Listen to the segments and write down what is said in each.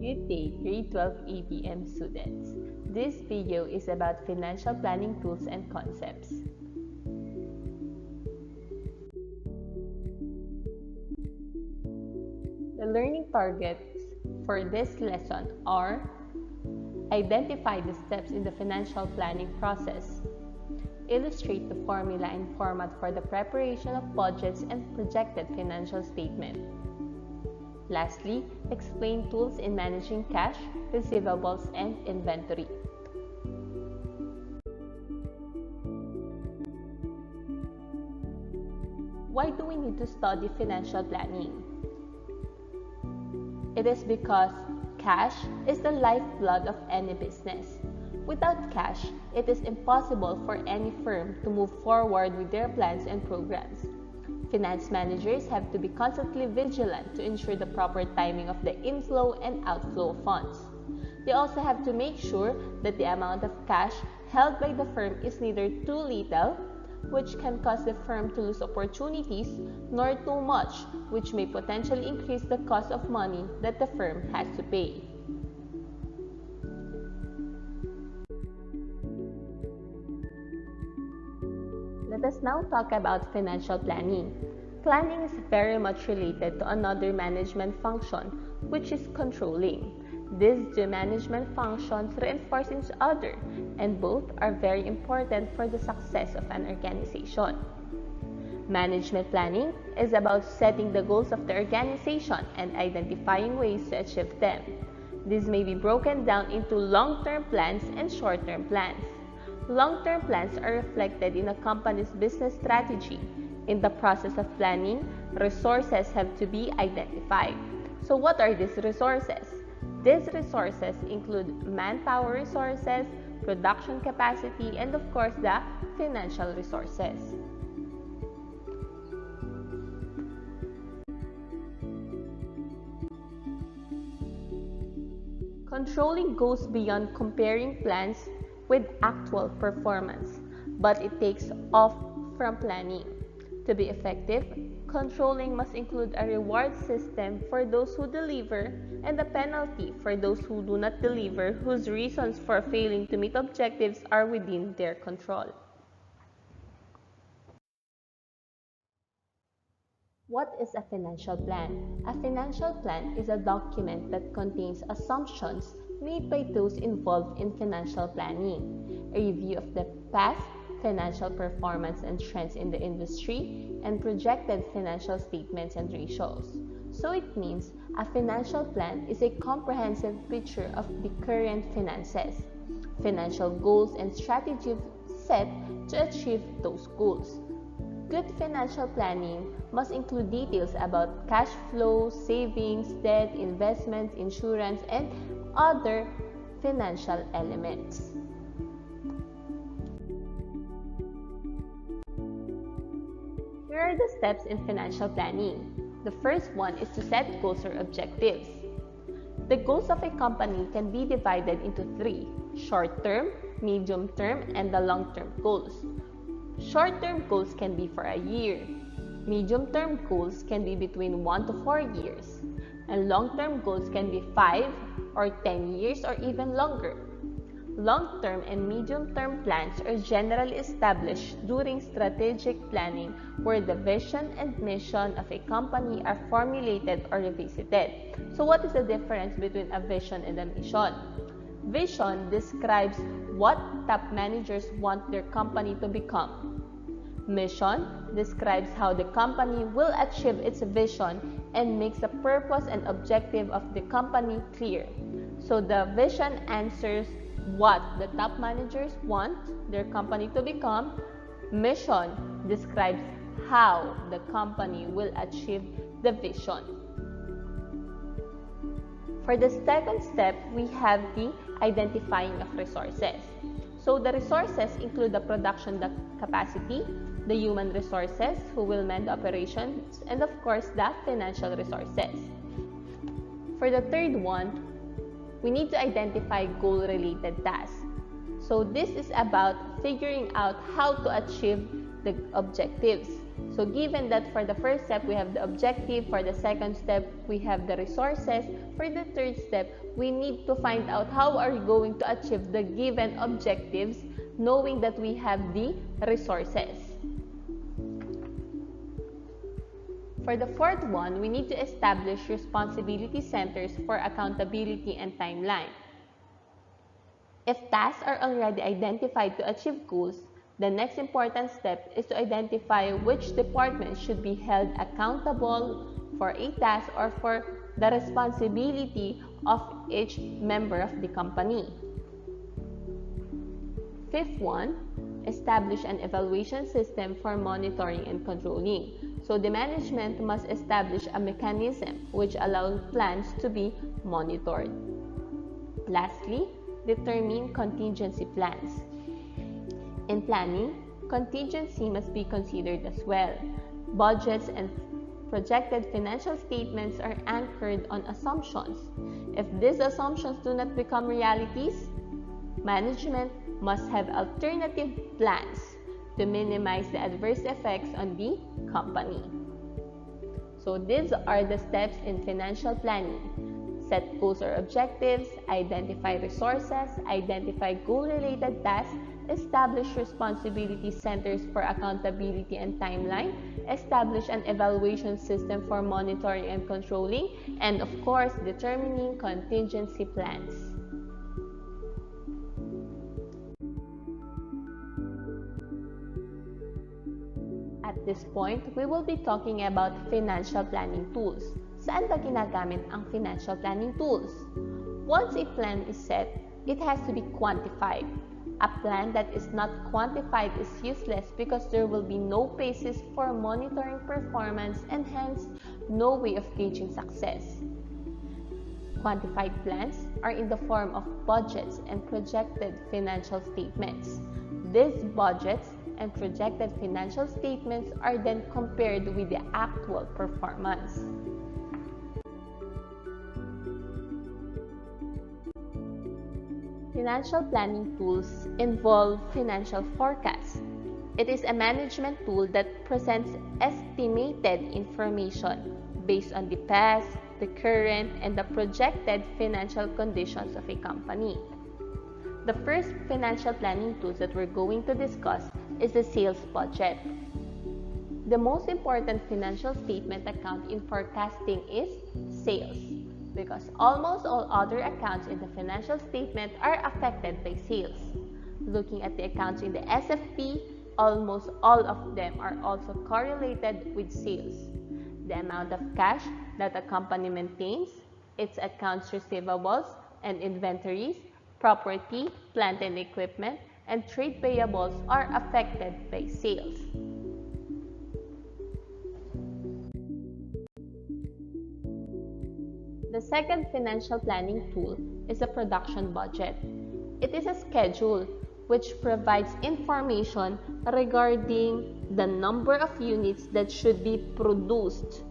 Good day, grade 12 ABM students. This video is about financial planning tools and concepts. The learning targets for this lesson are: identify the steps in the financial planning process, illustrate the formula and format for the preparation of budgets and projected financial statement. Lastly, explain tools in managing cash, receivables, and inventory. Why do we need to study financial planning? It is because cash is the lifeblood of any business. Without cash, it is impossible for any firm to move forward with their plans and programs. Finance managers have to be constantly vigilant to ensure the proper timing of the inflow and outflow of funds. They also have to make sure that the amount of cash held by the firm is neither too little, which can cause the firm to lose opportunities, nor too much, which may potentially increase the cost of money that the firm has to pay. Let us now talk about financial planning. Planning is very much related to another management function, which is controlling. These two management functions reinforce each other, and both are very important for the success of an organization. Management planning is about setting the goals of the organization and identifying ways to achieve them. These may be broken down into long-term plans and short-term plans. Long-term plans are reflected in a company's business strategy. In the process of planning, resources have to be identified. So what are these resources? These resources include manpower resources, production capacity, and of course the financial resources. Controlling goes beyond comparing plans with actual performance, but it takes off from planning. To be effective, controlling must include a reward system for those who deliver and a penalty for those who do not deliver, whose reasons for failing to meet objectives are within their control. What is a financial plan? A financial plan is a document that contains assumptions made by those involved in financial planning, a review of the past financial performance and trends in the industry, and projected financial statements and ratios. So it means a financial plan is a comprehensive picture of the current finances, financial goals, and strategies set to achieve those goals. Good financial planning must include details about cash flow, savings, debt, investments, insurance, and other financial elements. Here are the steps in financial planning. The first one is to set goals or objectives. The goals of a company can be divided into three: short-term, medium-term, and the long-term goals. Short-term goals can be for a year. Medium-term goals can be between 1 to 4 years. And long-term goals can be 5 or 10 years or even longer. Long-term and medium-term plans are generally established during strategic planning, where the vision and mission of a company are formulated or revisited. So what is the difference between a vision and a mission? Vision describes what top managers want their company to become. Mission describes how the company will achieve its vision and makes the purpose and objective of the company clear. So the vision answers what the top managers want their company to become. Mission describes how the company will achieve the vision. For the second step, we have the identifying of resources. So the resources include the production capacity, the human resources who will man the operations, and of course the financial resources. For the third one, we need to identify goal-related tasks. So this is about figuring out how to achieve the objectives. So given that for the first step, we have the objective, for the second step, we have the resources, for the third step, we need to find out how are we going to achieve the given objectives, knowing that we have the resources. For the fourth one, we need to establish responsibility centers for accountability and timeline. If tasks are already identified to achieve goals, the next important step is to identify which department should be held accountable for a task or for the responsibility of each member of the company. Fifth one, establish an evaluation system for monitoring and controlling. So the management must establish a mechanism which allows plans to be monitored. Lastly, determine contingency plans. In planning, contingency must be considered as well. Budgets and projected financial statements are anchored on assumptions. If these assumptions do not become realities, management must have alternative plans to minimize the adverse effects on the company. So these are the steps in financial planning. Set goals or objectives, identify resources, identify goal-related tasks, establish responsibility centers for accountability and timeline, establish an evaluation system for monitoring and controlling, and of course, determining contingency plans. At this point, we will be talking about financial planning tools. Saan ba ginagamit ang financial planning tools? Once a plan is set, it has to be quantified. A plan that is not quantified is useless because there will be no basis for monitoring performance and hence no way of gauging success. Quantified plans are in the form of budgets and projected financial statements. These budgets and projected financial statements are then compared with the actual performance. Financial planning tools involve financial forecasts. It is a management tool that presents estimated information based on the past, the current, and the projected financial conditions of a company. The first financial planning tools that we're going to discuss is the sales budget. The most important financial statement account in forecasting is sales, because almost all other accounts in the financial statement are affected by sales. Looking at the accounts in the SFP, almost all of them are also correlated with sales. The amount of cash that a company maintains, its accounts receivables and inventories, property, plant and equipment, and trade payables are affected by sales. The second financial planning tool is a production budget. It is a schedule which provides information regarding the number of units that should be produced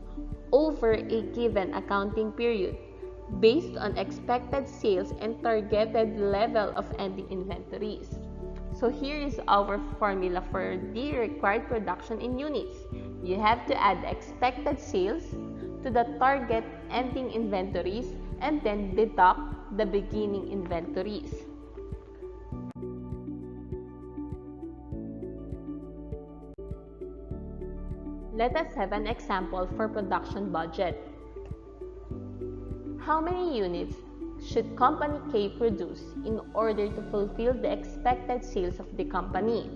over a given accounting period based on expected sales and targeted level of ending inventories. So here is our formula for the required production in units. You have to add expected sales to the target ending inventories and then deduct the beginning inventories. Let us have an example for production budget. How many units should Company K produce in order to fulfill the expected sales of the company?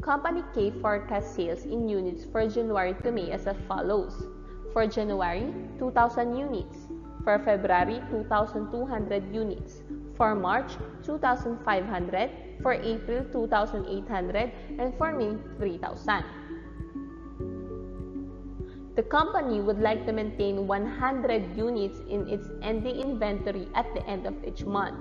Company K forecasts sales in units for January to May as follows. For January, 2,000 units. For February, 2,200 units. For March, 2,500. For April, 2,800. And for May, 3,000. The company would like to maintain 100 units in its ending inventory at the end of each month.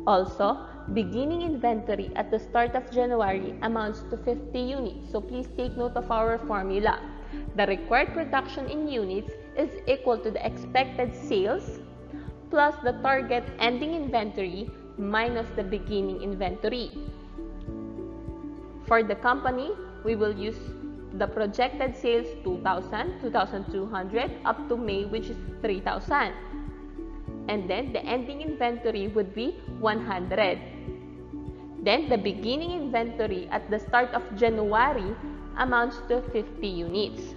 Also, beginning inventory at the start of January amounts to 50 units, so please take note of our formula. The required production in units is equal to the expected sales plus the target ending inventory minus the beginning inventory. For the company, we will use the projected sales 2,000, 2,200 up to May, which is 3,000. And then the ending inventory would be 100. Then the beginning inventory at the start of January amounts to 50 units.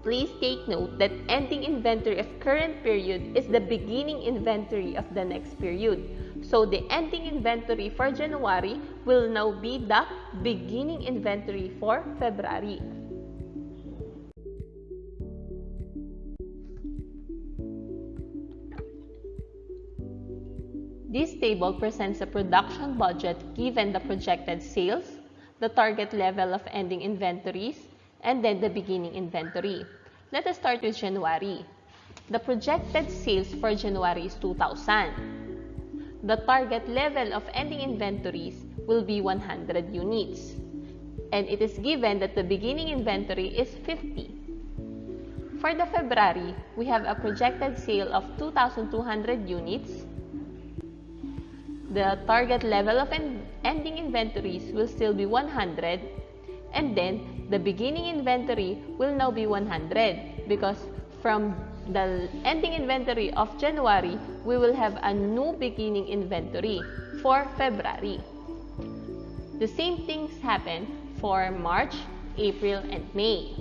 Please take note that ending inventory of current period is the beginning inventory of the next period. So the ending inventory for January will now be the beginning inventory for February. This table presents a production budget given the projected sales, the target level of ending inventories, and then the beginning inventory. Let us start with January. The projected sales for January is 2,000. The target level of ending inventories will be 100 units. And it is given that the beginning inventory is 50. For the February, we have a projected sale of 2,200 units. The target level of ending inventories will still be 100, and then the beginning inventory will now be 100 because from the ending inventory of January, we will have a new beginning inventory for February. The same things happen for March, April, and May.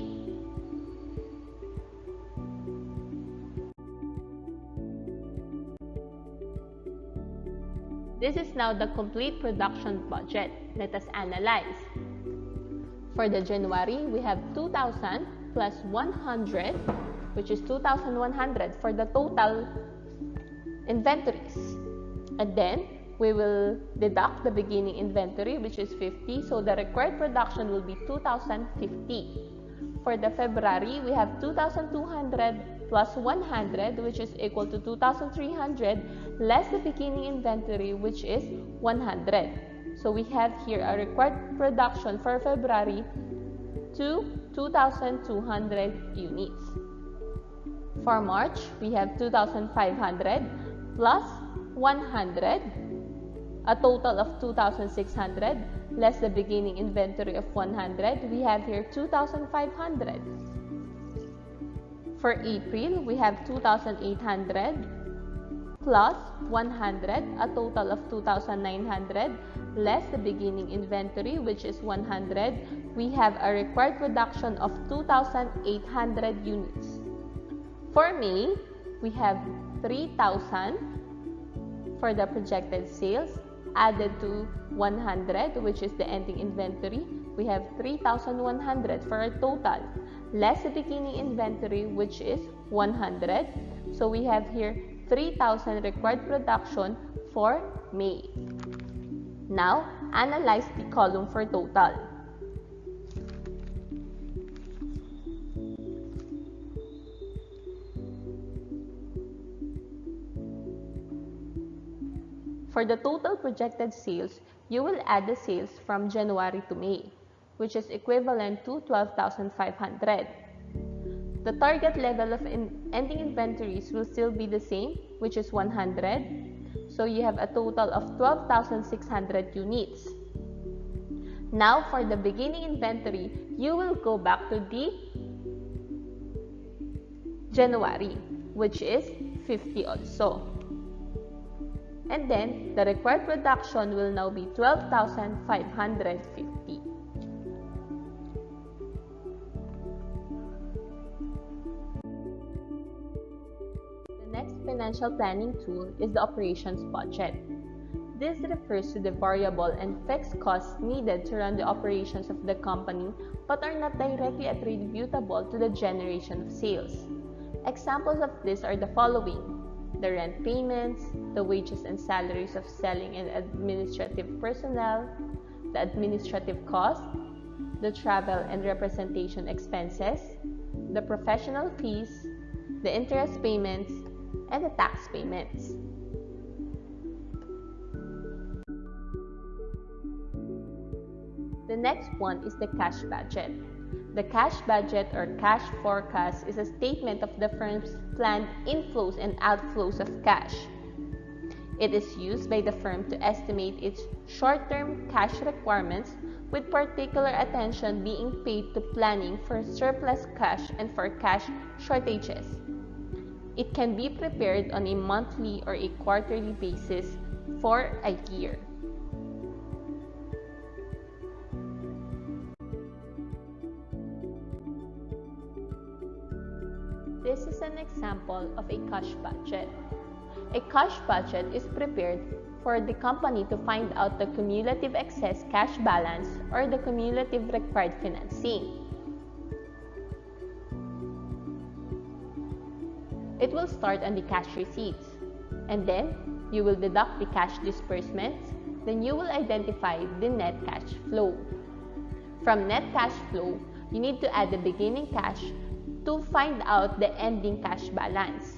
This is now the complete production budget. Let us analyze. For the January, we have 2,000 plus 100, which is 2,100 for the total inventories. And then, we will deduct the beginning inventory, which is 50. So, the required production will be 2,050. For the February, we have 2,200 plus 100, which is equal to 2,300, less the beginning inventory, which is 100. So we have here a required production for February to 2,200 units. For March, we have 2,500 plus 100, a total of 2,600, less the beginning inventory of 100. We have here 2,500. For April, we have 2,800 plus 100, a total of 2,900, less the beginning inventory, which is 100. We have a required production of 2,800 units. For May, we have 3,000 for the projected sales, added to 100, which is the ending inventory. We have 3,100 for a total, less the beginning inventory, which is 100. So we have here 3,000 required production for May. Now, analyze the column for total. For the total projected sales, you will add the sales from January to May, which is equivalent to 12,500. The target level of ending inventories will still be the same, which is 100. So you have a total of 12,600 units. Now for the beginning inventory, you will go back to the January, which is 50 also. And then the required production will now be 12,550. The next financial planning tool is the operations budget. This refers to the variable and fixed costs needed to run the operations of the company but are not directly attributable to the generation of sales. Examples of this are the following: the rent payments, the wages and salaries of selling and administrative personnel, the administrative costs, the travel and representation expenses, the professional fees, the interest payments, and the tax payments. The next one is the cash budget. The cash budget or cash forecast is a statement of the firm's planned inflows and outflows of cash. It is used by the firm to estimate its short-term cash requirements with particular attention being paid to planning for surplus cash and for cash shortages. It can be prepared on a monthly or a quarterly basis for a year. This is an example of a cash budget. A cash budget is prepared for the company to find out the cumulative excess cash balance or the cumulative required financing. It will start on the cash receipts, and then you will deduct the cash disbursements, then you will identify the net cash flow. From net cash flow, you need to add the beginning cash to find out the ending cash balance,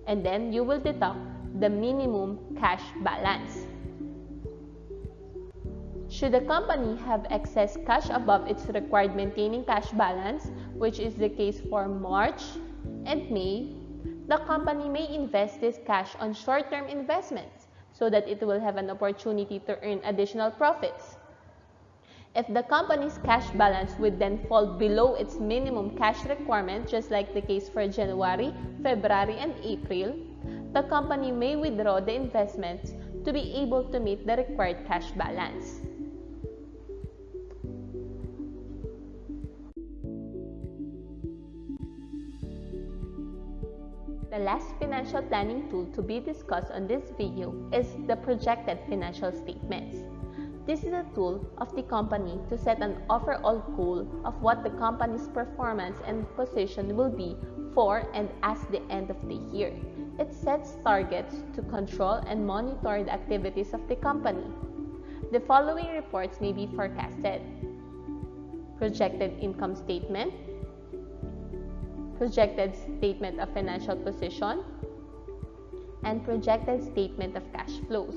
and then you will deduct the minimum cash balance. Should the company have excess cash above its required maintaining cash balance, which is the case for March and May, the company may invest this cash on short-term investments so that it will have an opportunity to earn additional profits. If the company's cash balance would then fall below its minimum cash requirement, just like the case for January, February, and April, the company may withdraw the investments to be able to meet the required cash balance. The last financial planning tool to be discussed on this video is the projected financial statements. This is a tool of the company to set an overall goal of what the company's performance and position will be for and at the end of the year. It sets targets to control and monitor the activities of the company. The following reports may be forecasted: projected income statement, projected statement of financial position, and projected statement of cash flows.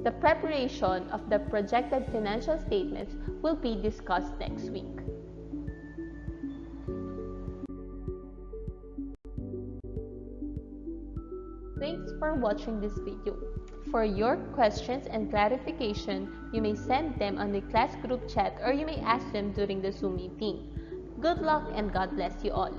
The preparation of the projected financial statements will be discussed next week. Thanks for watching this video. For your questions and clarification, you may send them on the class group chat or you may ask them during the Zoom meeting. Good luck and God bless you all.